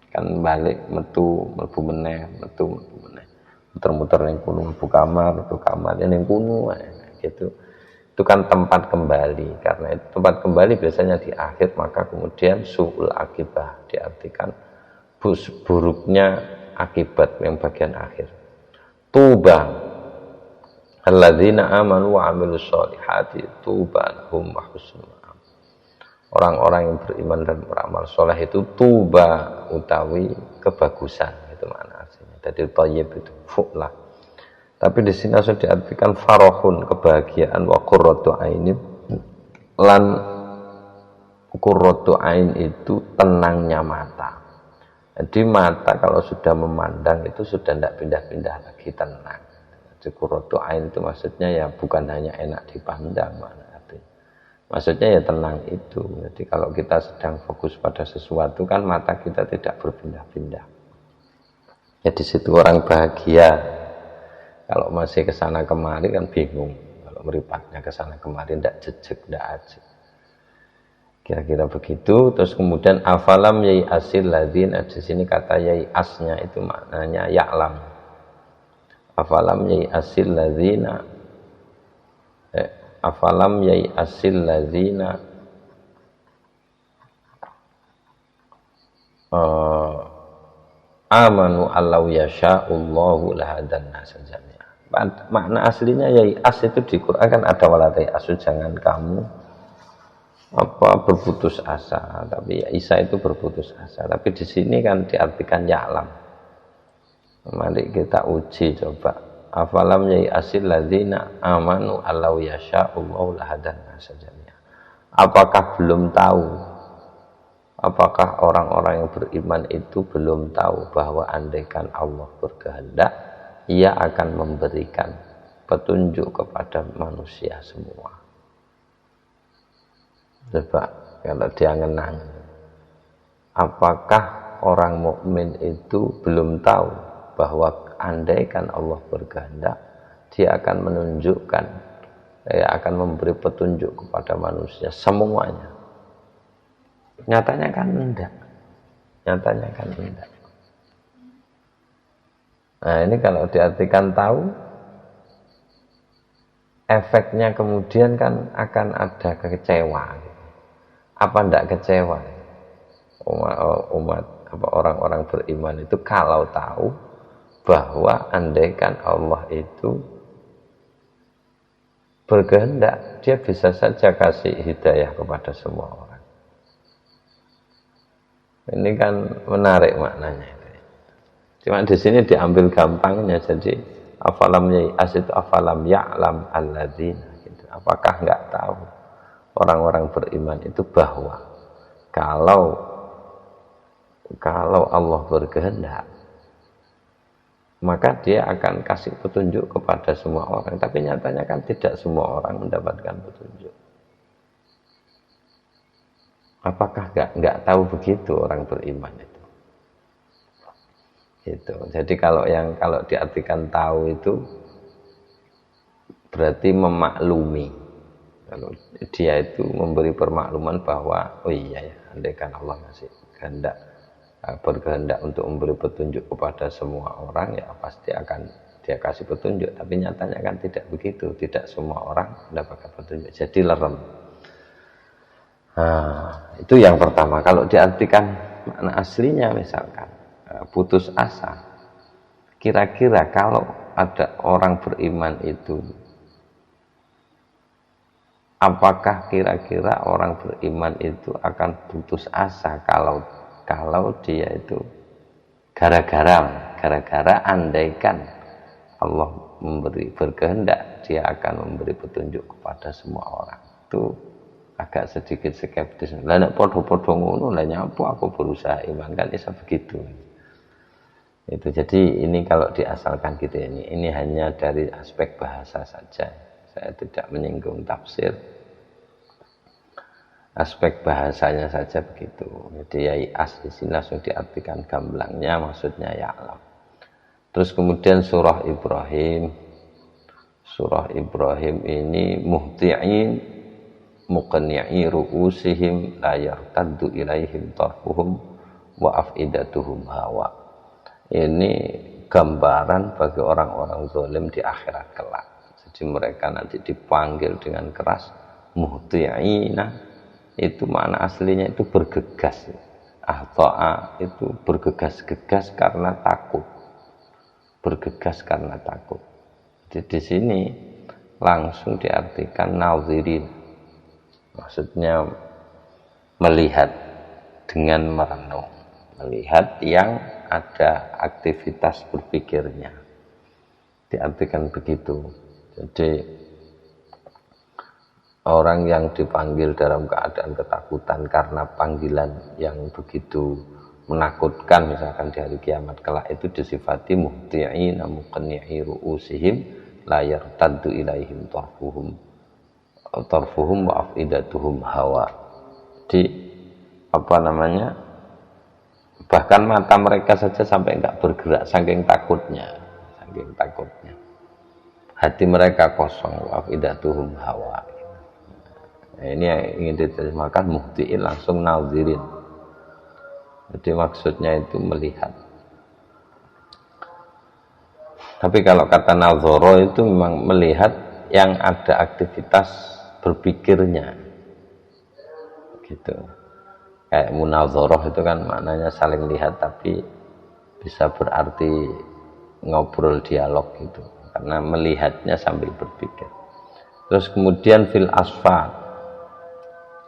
kan balik metu mlebu meneh muter-muter ning kono mlebu kamar ning kono gitu. Itu kan tempat kembali. Karena itu tempat kembali biasanya di akhir, maka kemudian su'ul akibah diartikan buruknya akibat yang bagian akhir. Tuba alladzina amanu wa amilus solihati tuba lahum wa husnul ma'ab. Orang-orang yang beriman dan beramal soleh itu tuba utawi kebagusan, itu makna aslinya. Jadi thayyib itu fu'lah. Tapi di sini harus diartikan farahun, kebahagiaan, wa qurratu ainin, lan qurratu ain itu tenangnya mata. Jadi mata kalau sudah memandang itu sudah tidak pindah-pindah lagi, tenang. Jadi qurratu ain itu maksudnya ya bukan hanya enak dipandang, maksudnya ya tenang itu. Jadi kalau kita sedang fokus pada sesuatu kan mata kita tidak berpindah-pindah. Ya di situ orang bahagia. Kalau masih ke sana kemari kan bingung. Kalau meripatnya ke sana kemari tidak jejak, tidak ajak. Kira-kira begitu. Terus kemudian afalam yai asil ladin. Di sini kata yai asnya itu maknanya ya'lam. Afalam yai asil ladina. Afalam yai asil ladina. Amanu allau yasha'ullahu lahadan nasa jami'a. Makna aslinya yai'as itu di Quran kan ada walatai asu, jangan kamu berputus asa. Tapi ya Isa itu berputus asa. Tapi di sini kan diartikan ya'lam. Mari kita uji coba. Afalam yai'asil ladzina amanu allau yasha'ullahu lahadan nasa jami'a. Apakah belum tahu? Apakah orang-orang yang beriman itu belum tahu bahwa andaikan Allah berkehendak, Ia akan memberikan petunjuk kepada manusia semua. Coba kalau dia ngenang, apakah orang mukmin itu belum tahu bahwa andaikan Allah berkehendak, Dia akan menunjukkan, akan memberi petunjuk kepada manusia semuanya. Nyatanya kan enggak. Nah ini kalau diartikan tahu, efeknya kemudian kan akan ada kecewa. Apa enggak kecewa? Umat orang-orang beriman itu kalau tahu bahwa andaikan Allah itu berkehendak, Dia bisa saja kasih hidayah kepada semua orang. Ini kan menarik maknanya. Cuma di sini diambil gampangnya, jadi afalam yai'as itu afalam ya'lam alladzina gitu. Apakah enggak tahu orang-orang beriman itu bahwa kalau Allah berkehendak maka Dia akan kasih petunjuk kepada semua orang. Tapi nyatanya kan tidak semua orang mendapatkan petunjuk. Apakah enggak tahu begitu orang beriman itu? Gitu. Jadi kalau diartikan tahu itu berarti memaklumi. Kalau dia itu memberi permakluman bahwa oh iya ya, andaikan Allah masih berkehendak untuk memberi petunjuk kepada semua orang, ya pasti akan Dia kasih petunjuk. Tapi nyatanya kan tidak begitu. Tidak semua orang mendapatkan petunjuk. Jadi lerem. Nah, itu yang pertama. Kalau diartikan makna aslinya misalkan putus asa, kira-kira kalau ada orang beriman itu, apakah kira-kira orang beriman itu akan putus asa kalau dia itu gara-gara andaikan Allah berkehendak, Dia akan memberi petunjuk kepada semua orang. Itu agak sedikit skeptis. Lah nek padha-padha ngono, lah nyapa aku berusaha iman, kan bisa begitu. Itu jadi ini kalau diasalkan gitu, ini hanya dari aspek bahasa saja. Saya tidak menyinggung tafsir. aspek bahasanya saja begitu. Jadi ya as di sini langsung diartikan gamblangnya, maksudnya ya'lam. Terus kemudian surah Ibrahim. Surah Ibrahim ini muhti'in muqni'i ru'usihim la yartaddu ilaihim tarfuhum wa afidatuhum hawa. Ini gambaran bagi orang-orang zalim di akhirat kelak. Jadi mereka nanti dipanggil dengan keras, muhti'ina itu mana aslinya itu bergegas. Ahta'a itu bergegas-gegas karena takut. Bergegas karena takut. Jadi di sini langsung diartikan nazirin. Maksudnya melihat dengan merenung, melihat yang ada aktivitas berpikirnya. Diartikan begitu. Jadi orang yang dipanggil dalam keadaan ketakutan karena panggilan yang begitu menakutkan, misalkan di hari kiamat kelak, itu disifati muhti'ina muqni'i ru'usihim la yartaddu ilaihim tarfuhum wa afidatuhum hawa. Di bahkan mata mereka saja sampai enggak bergerak saking takutnya. Hati mereka kosong, wa afidatuhum hawa. Nah, ini yang ingin diterjemahkan muhti'in langsung nazirin. Jadi maksudnya itu melihat. Tapi kalau kata nazoro itu memang melihat yang ada aktivitas berpikirnya. Gitu. Kayak munazoroh itu kan maknanya saling lihat tapi bisa berarti ngobrol dialog gitu. Karena melihatnya sambil berpikir. Terus kemudian fil asfat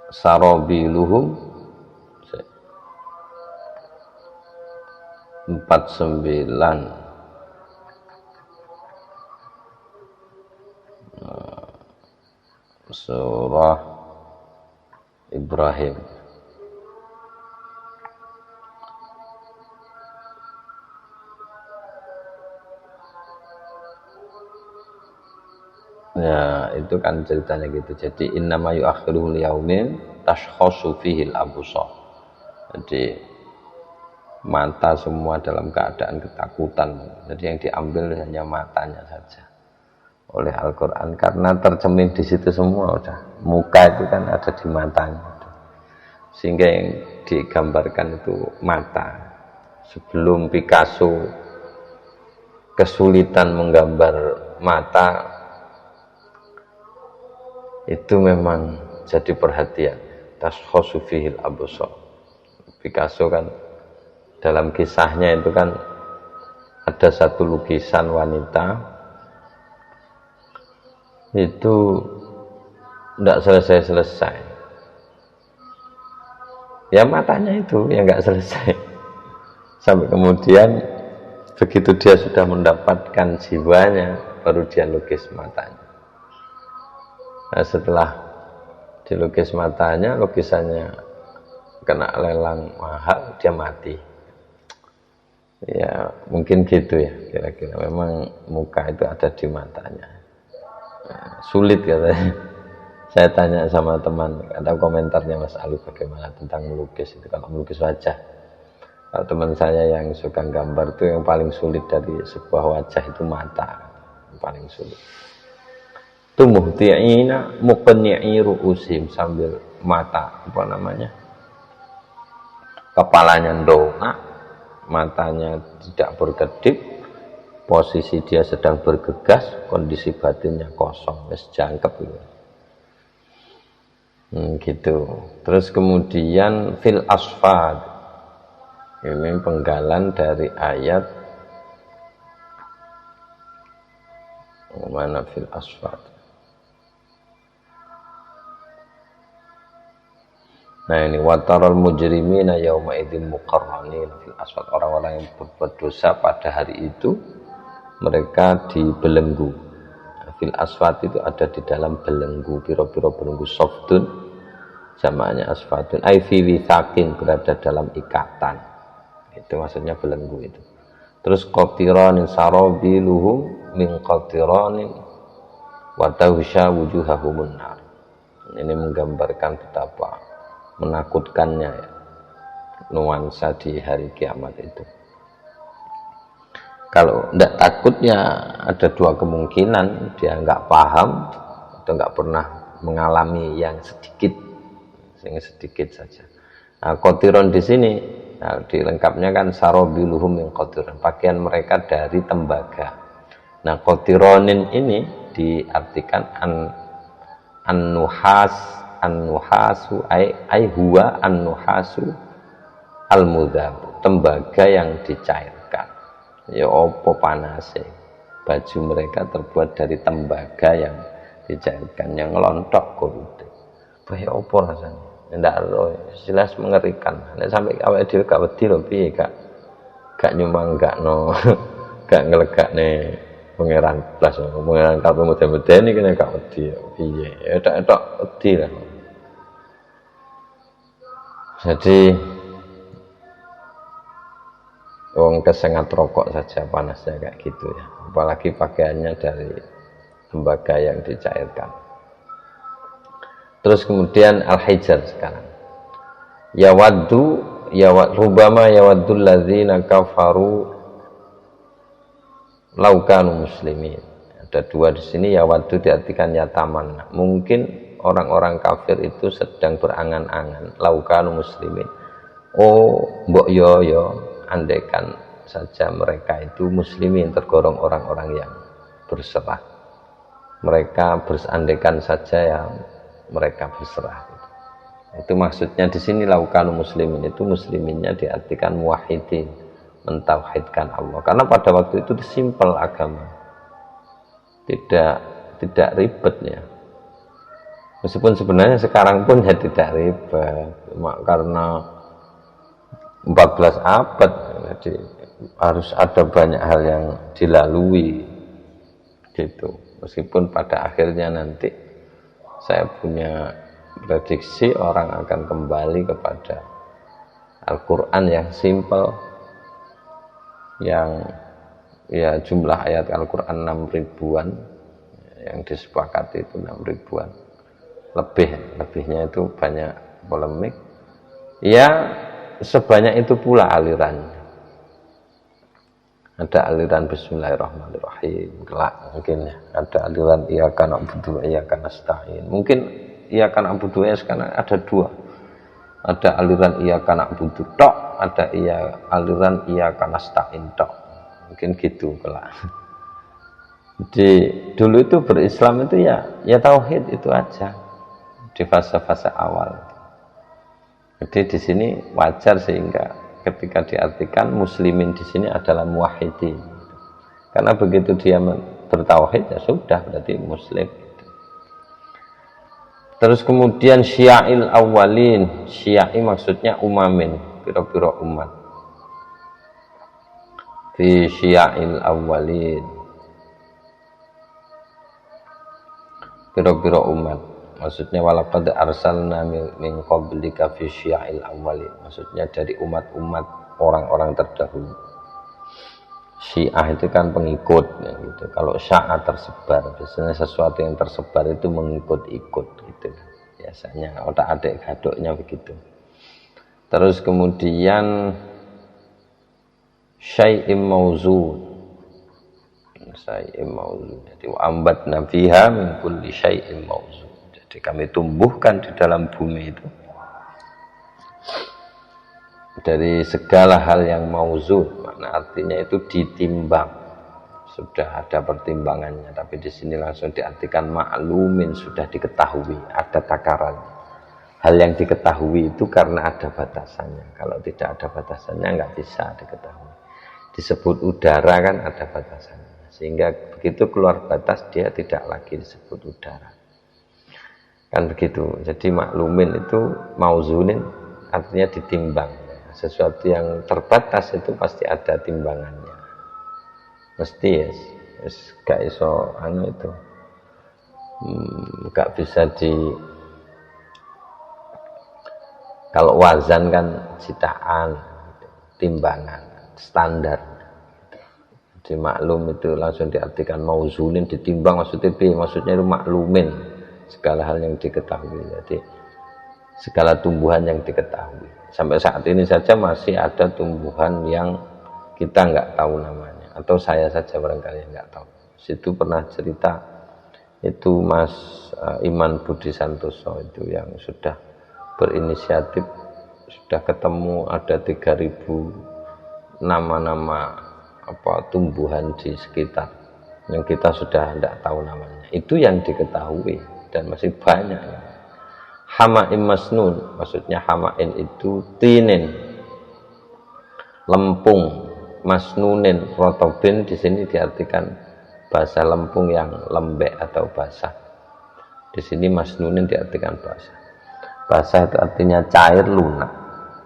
sarobiluhum 49 surah Ibrahim. Ya, itu kan ceritanya gitu. Jadi innama yu'akhiruhu liyaumin tashkhasu fihi al-absar. Jadi mata semua dalam keadaan ketakutan. Jadi yang diambil hanya matanya saja oleh Al-Quran, karena tercermin di situ semua. Udah muka itu kan ada di matanya, sehingga yang digambarkan itu mata. Sebelum Picasso kesulitan menggambar mata, itu memang jadi perhatian. Tashkhasu fihil absar. Picasso kan dalam kisahnya itu kan ada satu lukisan wanita itu tidak selesai-selesai. Ya matanya itu yang nggak selesai. Sampai kemudian begitu dia sudah mendapatkan jiwanya, baru dia lukis matanya. Nah, setelah dilukis matanya, lukisannya kena lelang mahal, dia mati. Ya mungkin gitu ya, kira-kira memang muka itu ada di matanya. Nah, sulit katanya. Saya tanya sama teman, ada komentarnya Mas Ali bagaimana tentang melukis itu, kalau melukis wajah. Kalau teman saya yang suka gambar itu yang paling sulit dari sebuah wajah itu mata, yang paling sulit. Itu muhti'ina muqni'i ru'usim, sambil mata kepalanya ndongak, matanya tidak berkedip, posisi dia sedang bergegas, kondisi batinnya kosong, wis jangkep gitu. Gitu. Terus kemudian fil asfad, ini penggalan dari ayat mana fil asfad. Nah ini watarul mujrimina yauma idzin muqarranin fil asfad, orang-orang yang berbuat dosa pada hari itu mereka dibelenggu. Fil asfad itu ada di dalam belenggu, piro-piro belenggu, softun jamaknya asfadun, ai fi withakin, berada dalam ikatan. Itu maksudnya belenggu itu. Terus qatiranin sarabiluhum min qatiranin wa tawsha wujuhahumun nar. Ini menggambarkan betapa menakutkannya ya, nuansa di hari kiamat itu. Kalau tidak takut ya ada dua kemungkinan, dia nggak paham atau nggak pernah mengalami yang sedikit, sehingga sedikit saja. Nah, kotiron di sini, nah, dilengkapnya kan sarobiluhum min kotiron, pakaian mereka dari tembaga. Nah, kotironin ini diartikan an-nuhasu ay huwa an-nuhasu al-mudhab, tembaga yang dicairkan. Ya opo panase, baju mereka terbuat dari tembaga yang dicairkan, yang ngelontok kulite. Bahaya opo rasanya, ndak jelas mengerikan. Nek sampai awake dhewe gak wedi lho piye, gak nyumbang gak no gak ngelegakne pangeran blas, pangeran kabeh meden-medeni kene gak wedi piye, ya tok wedi lah. Jadi wong kesengat rokok saja panasnya kayak gitu ya, apalagi pakaiannya dari tembaga yang dicairkan. Terus kemudian al-hijar sekarang, rubama yawaddul ladzina kafaru laukanu muslimin. Ada dua di sini, yawaddu diartikan yataman, mungkin orang-orang kafir itu sedang berangan-angan laukanu muslimin, oh mbok yo andaikan saja mereka itu muslimin, tergolong orang-orang yang berserah. Mereka berandaikan saja yang mereka berserah. Itu maksudnya di sini laukanu muslimin, itu musliminnya diartikan muwahhidin, mentauhidkan Allah. Karena pada waktu itu simpel agama, tidak ribet ya. Meskipun sebenarnya sekarang pun ya tidak ribet, cuma karena 14 abad, jadi harus ada banyak hal yang dilalui gitu. Meskipun pada akhirnya nanti saya punya prediksi orang akan kembali kepada Al-Quran yang simple, yang ya jumlah ayat Al-Quran 6.000-an, yang disepakati itu 6.000-an, lebihnya itu banyak polemik ya. Sebanyak itu pula alirannya. Ada aliran Bismillahirrahmanirrahim, kelak mungkin ya. Ada aliran Iyyaka na'budu wa iyyaka nasta'in. Mungkin Iyyaka na'budu ya sekarang ada dua. Ada aliran Iyyaka na'budu tok, ada aliran Iyyaka nasta'in tok. Mungkin gitu kelak. Jadi dulu itu berislam itu ya tauhid itu aja di fase-fase awal. Jadi di sini wajar sehingga ketika diartikan muslimin di sini adalah muwahhidin. Karena begitu dia bertauhid ya sudah berarti muslim. Terus kemudian syia'il awwalin, syia'i maksudnya umamin, pira-pira umat. Fi syia'il awwalin, pira-pira umat. Maksudnya walaqad arsalna min qablika fi syia'il awwalin, maksudnya dari umat-umat orang-orang terdahulu. Syiah itu kan pengikut ya, gitu. Kalau sya'a tersebar, biasanya sesuatu yang tersebar itu mengikut-ikut gitu. Biasanya otak-adik gadoknya begitu. Terus kemudian syai'im mauzun, jadi ambatna fiha min kulli syai'im mauzun. Jadi kami tumbuhkan di dalam bumi itu dari segala hal yang mauzun, makna artinya itu ditimbang, sudah ada pertimbangannya. Tapi di sini langsung diartikan maklumin, sudah diketahui, ada takarannya. Hal yang diketahui itu karena ada batasannya. Kalau tidak ada batasannya nggak bisa diketahui. Disebut udara kan ada batasannya, sehingga begitu keluar batas dia tidak lagi disebut udara. Kan begitu. Jadi maklumin itu mauzunin artinya ditimbang. Sesuatu yang terbatas itu pasti ada timbangannya. Mesti ya, gak iso itu. Gak bisa kalau wazan kan citaan, timbangan, standar. Jadi maklum itu langsung diartikan mauzunin, ditimbang, maksudnya itu maklumin segala hal yang diketahui. Jadi segala tumbuhan yang diketahui. Sampai saat ini saja masih ada tumbuhan yang kita nggak tahu namanya, atau saya saja barangkali nggak tahu. Situ pernah cerita itu Mas Iman Budi Santoso itu yang sudah berinisiatif, sudah ketemu ada 3.000 nama-nama tumbuhan di sekitar yang kita sudah tidak tahu namanya. Itu yang diketahui dan masih banyak. Hama'in masnun, maksudnya hama'in itu tinin, lempung, masnunin, rotobin di sini diartikan basah, lempung yang lembek atau basah. Di sini masnunin diartikan basah. Basah itu artinya cair, lunak.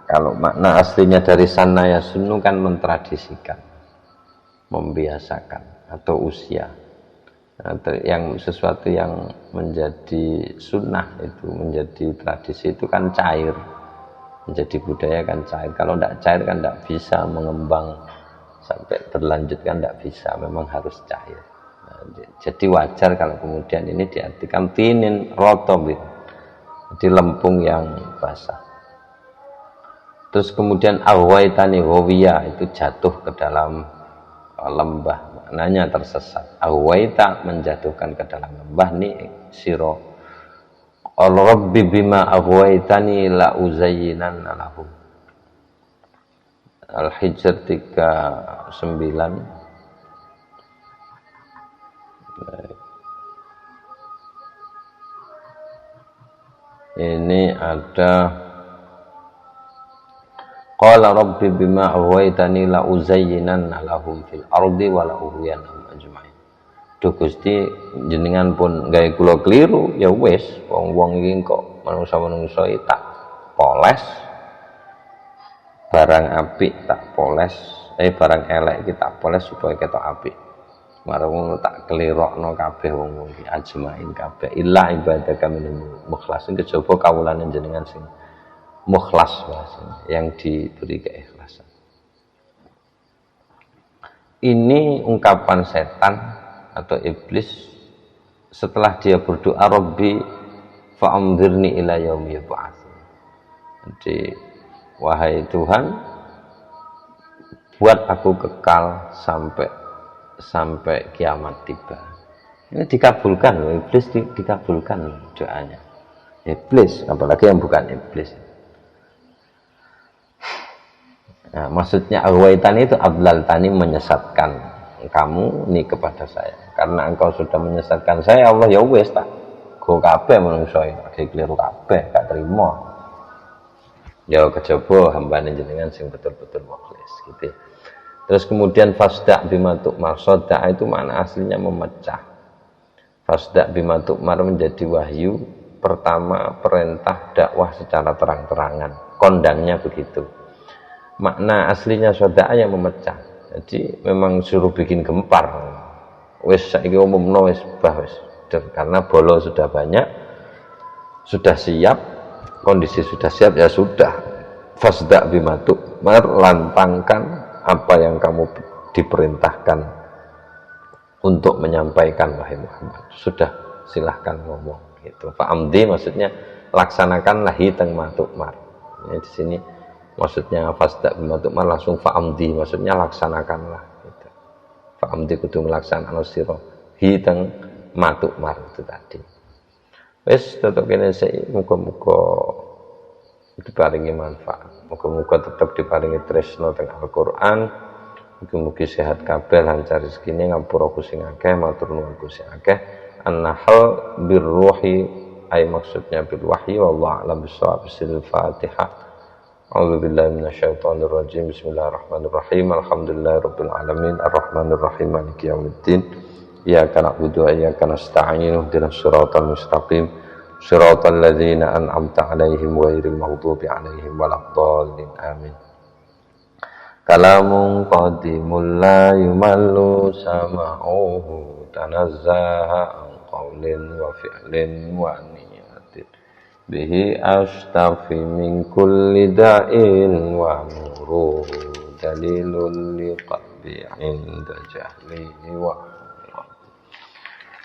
Kalau makna aslinya dari sana ya sunu kan mentradisikan, membiasakan atau usia. Yang sesuatu yang menjadi sunnah itu, menjadi tradisi itu kan cair, menjadi budaya kan cair. Kalau tidak cair kan tidak bisa mengembang sampai berlanjut, kan tidak bisa, memang harus cair. Jadi wajar kalau kemudian ini diartikan tinin rotobin, jadi lempung yang basah. Terus kemudian ahwaitani wawiya, itu jatuh ke dalam lembah, maknanya tersesat. Ahwaita, menjatuhkan ke dalam lembah, nih siro Rabbi bima ahwaitani la uzayyinanna lahum. Al-Hijr 39. Ini ada qala rabbi bima aghwaytani la uzayyinanna lahum fil ardi wa la ughwiyannahum ajma'in. Duh Gusti, jenengan pun gawe kula keliru, ya wis, wong-wong iki kok manungsa-manungsa tak poles, barang apik tak poles, barang elek iki tak poles supaya ketok apik. Marang ngono tak kelirokno kabeh wong-wong iki ajma'in kabeh illa ibadaka minal mukhlasin, kejaba kawulane jenengan sing mukhlas, yang diberi keikhlasan. Ini ungkapan setan atau iblis setelah dia berdoa Rabbi fa'amdzirni ila yaumi yub'atsun. Jadi wahai Tuhan, buat aku kekal sampai kiamat tiba. Ini dikabulkan, iblis dikabulkan doanya. Iblis, apalagi yang bukan iblis. Nah, maksudnya aghwaytani itu adlaltani, menyesatkan kamu ini kepada saya. Karena engkau sudah menyesatkan saya, Allah ya wis tak go kabeh manungsa iki keliru kabeh, gak terima. Ya kejaba hambane jenengan sing betul-betul mukhlis gitu. Terus kemudian fasda' bima tu'mar, soda itu makna aslinya memecah. Fasda' bima tu'mar menjadi wahyu pertama, perintah dakwah secara terang-terangan, kondangnya begitu. Makna aslinya soda' yang memecah. Jadi memang suruh bikin gempar. Wis saiki umumno wis wis, karena bolo sudah banyak, sudah siap, kondisi sudah siap, ya sudah. Fasda' bima tu'mar, lantangkan apa yang kamu diperintahkan untuk menyampaikan wahai Muhammad. Sudah, silahkan ngomong gitu. Fa'amdi maksudnya laksanakanlah hiteng matukmar. Ini di sini maksudnya fasda' bima tu'mar langsung fa'amdi, maksudnya laksanakanlah gitu. Fa'amdi kudu melaksanakan sira hiteng matukmar itu tadi. Wis tetep kene sik, muga-muga diparingi manfaat. Muga-muga tetap diparingi tresno teng Al-Qur'an. Mugi-mugi sehat kabeh, lancar rezekine, ngapura sing akeh, matur nuwun sing akeh. An-Nahl birruhi, ay maksudnya bil wahyi, wallahu a'lam bissawab. Al-Fatihah. A'udzubillahi minasyaitonir rajim. Bismillahirrahmanirrahim. Alhamdulillahirabbil alamin, arrahmanir rahim, maliki yaumiddin. Iyyaka na'budu wa iyyaka nasta'in. Ihdinas siratal mustaqim. Shiratal ladzina an'amta 'alaihim ghairil maghdubi 'alaihim waladdallin. Amin. Kalamun qadimul la yumallu sama'uhu, tanazzaha an qawlin wa fi'lin wa niyatin. Bihi astafi min kulli da'in wa nuruhu dalilul liqalbi 'inda jahlihi wa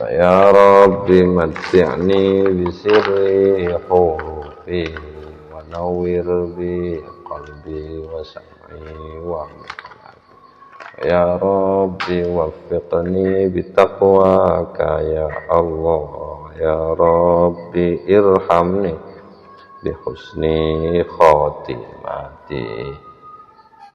ya Rabbi matti'ni bisirri hurufi nawwir bi qalbi wa sam'i wa qalbi. Ya Rabbi waffiqni bitaqwaka ya Allah. Ya Rabbi irhamni bi husni khatimati.